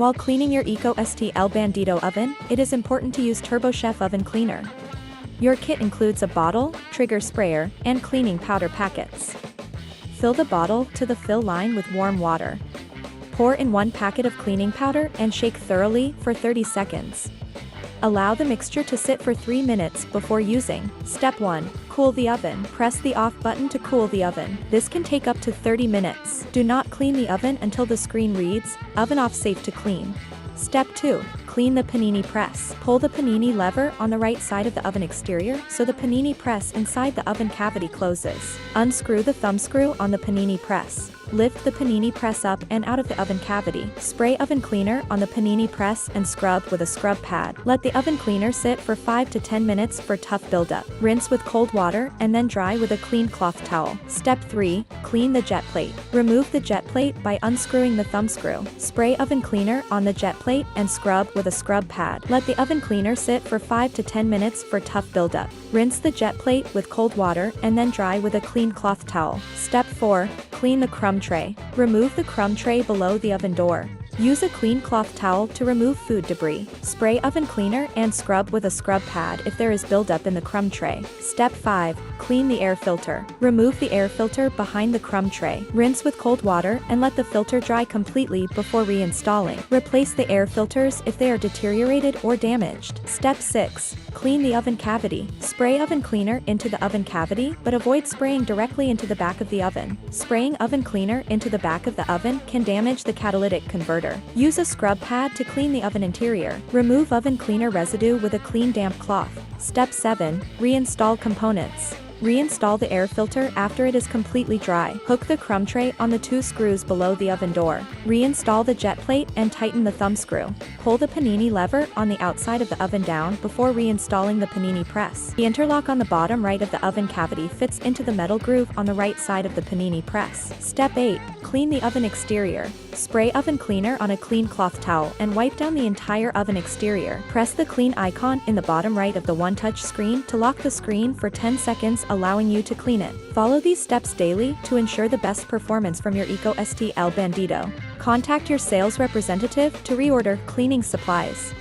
While cleaning your ECO El Bandito oven, it is important to use TurboChef oven cleaner. Your kit includes a bottle, trigger sprayer, and cleaning powder packets. Fill the bottle to the fill line with warm water. Pour in 1 packet of cleaning powder and shake thoroughly for 30 seconds. Allow the mixture to sit for 3 minutes before using. Step 1. Cool the oven. Press the off button to cool the oven. This can take up to 30 minutes. Do not clean the oven until the screen reads, "Oven off, safe to clean." Step 2. Clean the panini press. Pull the panini lever on the right side of the oven exterior so the panini press inside the oven cavity closes. Unscrew the thumb screw on the panini press. Lift the panini press up and out of the oven cavity. Spray oven cleaner on the panini press and scrub with a scrub pad. Let the oven cleaner sit for 5 to 10 minutes for tough buildup. Rinse with cold water and then dry with a clean cloth towel. Step 3. Clean the jet plate. Remove the jet plate by unscrewing the thumb screw. Spray oven cleaner on the jet plate and scrub with a scrub pad. Let the oven cleaner sit for 5 to 10 minutes for tough buildup. Rinse the jet plate with cold water and then dry with a clean cloth towel. Step 4. Clean the crumb tray. Remove the crumb tray below the oven door. Use a clean cloth towel to remove food debris. Spray oven cleaner and scrub with a scrub pad if there is buildup in the crumb tray. Step 5. Clean the air filter. Remove the air filter behind the crumb tray. Rinse with cold water and let the filter dry completely before reinstalling. Replace the air filters if they are deteriorated or damaged. Step 6. Clean the oven cavity. Spray oven cleaner into the oven cavity, but avoid spraying directly into the back of the oven. Spraying oven cleaner into the back of the oven can damage the catalytic converter. Use a scrub pad to clean the oven interior. Remove oven cleaner residue with a clean damp cloth. Step 7. Reinstall components. Reinstall the air filter after it is completely dry. Hook the crumb tray on the 2 screws below the oven door. Reinstall the jet plate and tighten the thumb screw. Pull the panini lever on the outside of the oven down before reinstalling the panini press. The interlock on the bottom right of the oven cavity fits into the metal groove on the right side of the panini press. Step 8. Clean the oven exterior. Spray oven cleaner on a clean cloth towel and wipe down the entire oven exterior. Press the clean icon in the bottom right of the one-touch screen to lock the screen for 10 seconds, allowing you to clean it. Follow these steps daily to ensure the best performance from your ECO El Bandito. Contact your sales representative to reorder cleaning supplies.